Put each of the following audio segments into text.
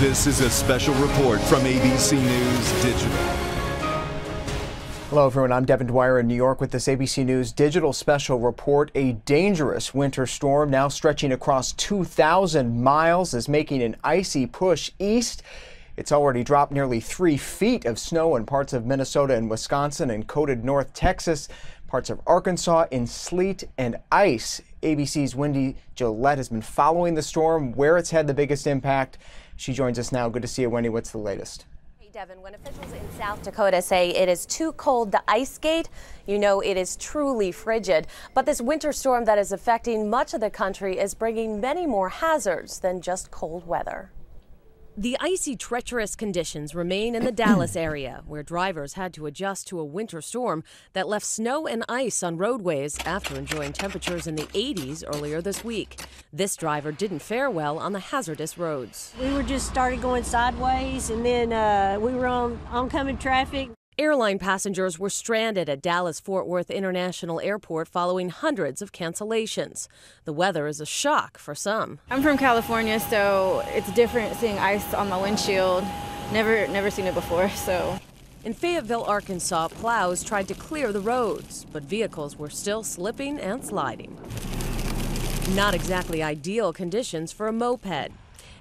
This is a special report from ABC News Digital. Hello everyone, I'm Devin Dwyer in New York with this ABC News Digital special report. A dangerous winter storm now stretching across 2,000 miles is making an icy push east. It's already dropped nearly 3 feet of snow in parts of Minnesota and Wisconsin and coated North Texas, parts of Arkansas in sleet and ice. ABC's Wendy Gillette has been following the storm, where it's had the biggest impact. She joins us now. Good to see you, Wendy. What's the latest? Hey, Devin, when officials in South Dakota say it is too cold to ice skate, you know it is truly frigid. But this winter storm that is affecting much of the country is bringing many more hazards than just cold weather. The icy, treacherous conditions remain in the Dallas area, where drivers had to adjust to a winter storm that left snow and ice on roadways after enjoying temperatures in the 80s earlier this week. This driver didn't fare well on the hazardous roads. We were just started going sideways, and then we were on oncoming traffic. Airline passengers were stranded at Dallas-Fort Worth International Airport following hundreds of cancellations. The weather is a shock for some. I'm from California, so it's different seeing ice on the windshield. Never seen it before, so. In Fayetteville, Arkansas, plows tried to clear the roads, but vehicles were still slipping and sliding. Not exactly ideal conditions for a moped.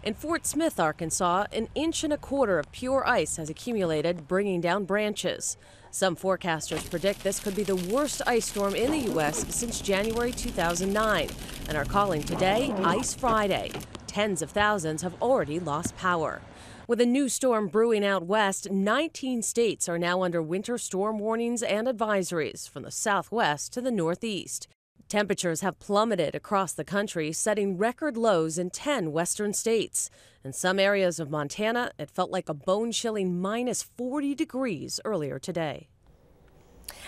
In Fort Smith, Arkansas, 1.25 inches of pure ice has accumulated, bringing down branches. Some forecasters predict this could be the worst ice storm in the U.S. since January 2009 and are calling today Ice Friday. Tens of thousands have already lost power. With a new storm brewing out west, 19 states are now under winter storm warnings and advisories from the southwest to the northeast. Temperatures have plummeted across the country, setting record lows in 10 western states. In some areas of Montana, it felt like a bone-chilling minus 40 degrees earlier today.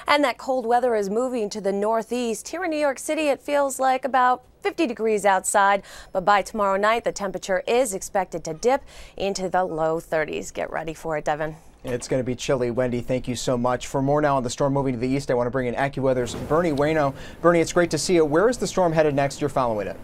And that cold weather is moving to the northeast. Here in New York City, it feels like about 50 degrees outside, but by tomorrow night, the temperature is expected to dip into the low 30s. Get ready for it, Devin. It's going to be chilly. Wendy, thank you so much. For more now on the storm moving to the east, I want to bring in AccuWeather's Bernie Wayno. Bernie, it's great to see you. Where is the storm headed next? You're following it.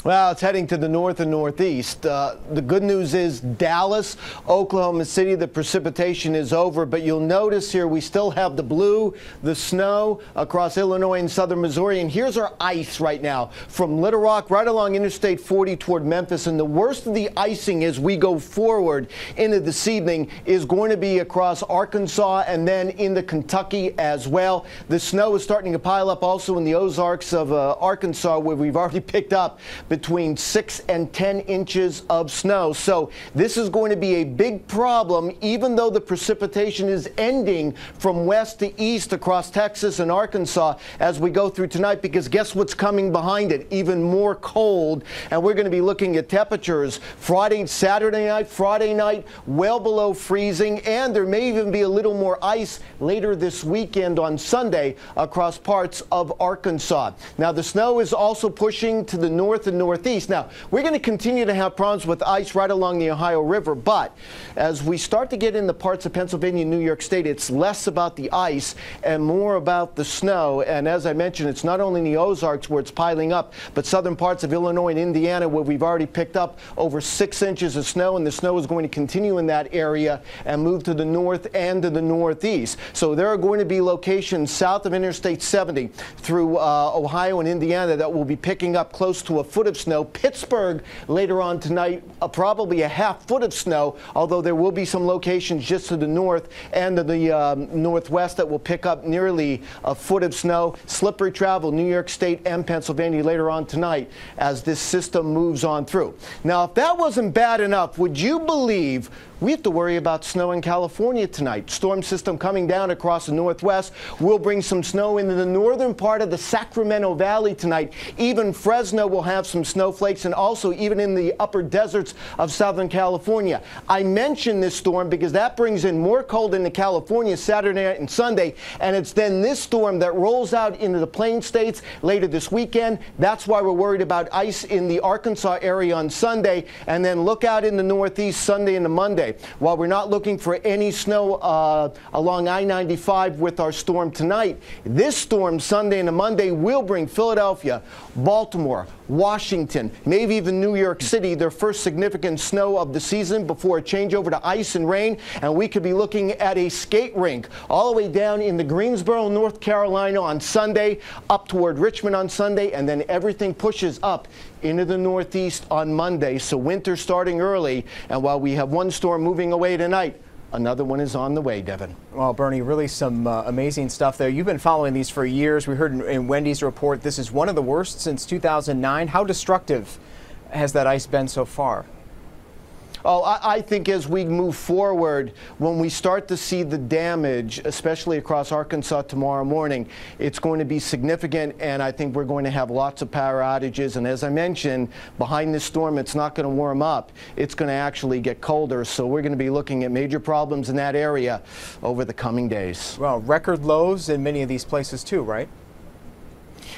Well, it's heading to the north and northeast. The good news is Dallas, Oklahoma City, the precipitation is over, but you'll notice here we still have the blue, the snow across Illinois and southern Missouri, and here's our ice right now from Little Rock right along Interstate 40 toward Memphis, and the worst of the icing as we go forward into this evening is going to be across Arkansas and then into Kentucky as well. The snow is starting to pile up also in the Ozarks of Arkansas, where we've already picked up between 6 and 10 inches of snow. So this is going to be a big problem, even though the precipitation is ending from west to east across Texas and Arkansas as we go through tonight, because guess what's coming behind it? Even more cold. And we're going to be looking at temperatures Saturday night, Friday night, well below freezing, and there may even be a little more ice later this weekend on Sunday across parts of Arkansas. Now, the snow is also pushing to the north and northeast. Now, we're going to continue to have problems with ice right along the Ohio River, but as we start to get into parts of Pennsylvania and New York State, it's less about the ice and more about the snow. And as I mentioned, it's not only in the Ozarks where it's piling up, but southern parts of Illinois and Indiana where we've already picked up over 6 inches of snow, and the snow is going to continue in that area and move to the north and to the northeast. So there are going to be locations south of Interstate 70 through Ohio and Indiana that will be picking up close to a foot of snow. Pittsburgh later on tonight, probably a half foot of snow, although there will be some locations just to the north and to the northwest that will pick up nearly a foot of snow. Slippery travel, New York State and Pennsylvania later on tonight as this system moves on through. Now, if that wasn't bad enough, would you believe we have to worry about snow in California tonight? Storm system coming down across the northwest will bring some snow into the northern part of the Sacramento Valley tonight. Even Fresno will have some snowflakes, and also even in the upper deserts of Southern California. I mentioned this storm because that brings in more cold into California Saturday night and Sunday, and it's then this storm that rolls out into the Plain States later this weekend. That's why we're worried about ice in the Arkansas area on Sunday, and then look out in the northeast Sunday into Monday. While we're not looking for any snow along I-95 with our storm tonight, this storm Sunday into Monday will bring Philadelphia, Baltimore, Washington, maybe even New York City, their first significant snow of the season before a changeover to ice and rain. And we could be looking at a skate rink all the way down in the Greensboro, North Carolina on Sunday, up toward Richmond on Sunday, and then everything pushes up into the Northeast on Monday. So winter starting early, and while we have one storm moving away tonight, another one is on the way, Devin. Well, Bernie, really some amazing stuff there. You've been following these for years. We heard in Wendy's report this is one of the worst since 2009. How destructive has that ice been so far? Oh, I think as we move forward, when we start to see the damage, especially across Arkansas tomorrow morning, it's going to be significant, and I think we're going to have lots of power outages. And as I mentioned, behind this storm, it's not going to warm up. It's going to actually get colder, so we're going to be looking at major problems in that area over the coming days. Well, record lows in many of these places too, right?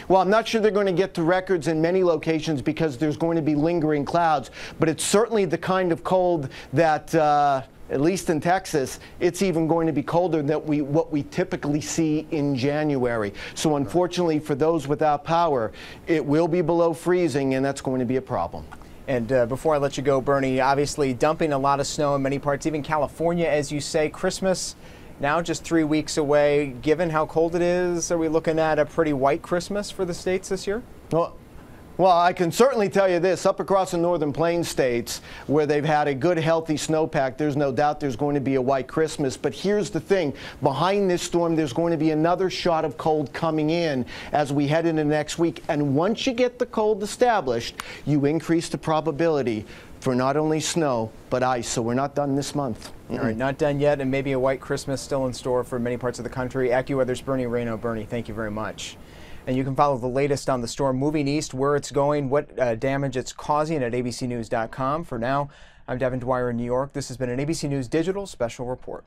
Well, I'm not sure they're going to get to records in many locations because there's going to be lingering clouds, but it's certainly the kind of cold that, at least in Texas, it's even going to be colder than what we typically see in January. So unfortunately for those without power, it will be below freezing, and that's going to be a problem. And before I let you go, Bernie, obviously dumping a lot of snow in many parts, even California, as you say. Christmas now just 3 weeks away. Given how cold it is, are we looking at a pretty white Christmas for the states this year? Well, I can certainly tell you this, up across the northern plains states where they've had a good healthy snowpack, there's no doubt there's going to be a white Christmas. But here's the thing, behind this storm there's going to be another shot of cold coming in as we head into next week. And once you get the cold established, you increase the probability for not only snow but ice. So we're not done this month. All right, not done yet, and maybe a white Christmas still in store for many parts of the country. AccuWeather's Bernie Rayno. Bernie, thank you very much. And you can follow the latest on the storm moving east, where it's going, what damage it's causing at abcnews.com. For now, I'm Devin Dwyer in New York. This has been an ABC News Digital Special Report.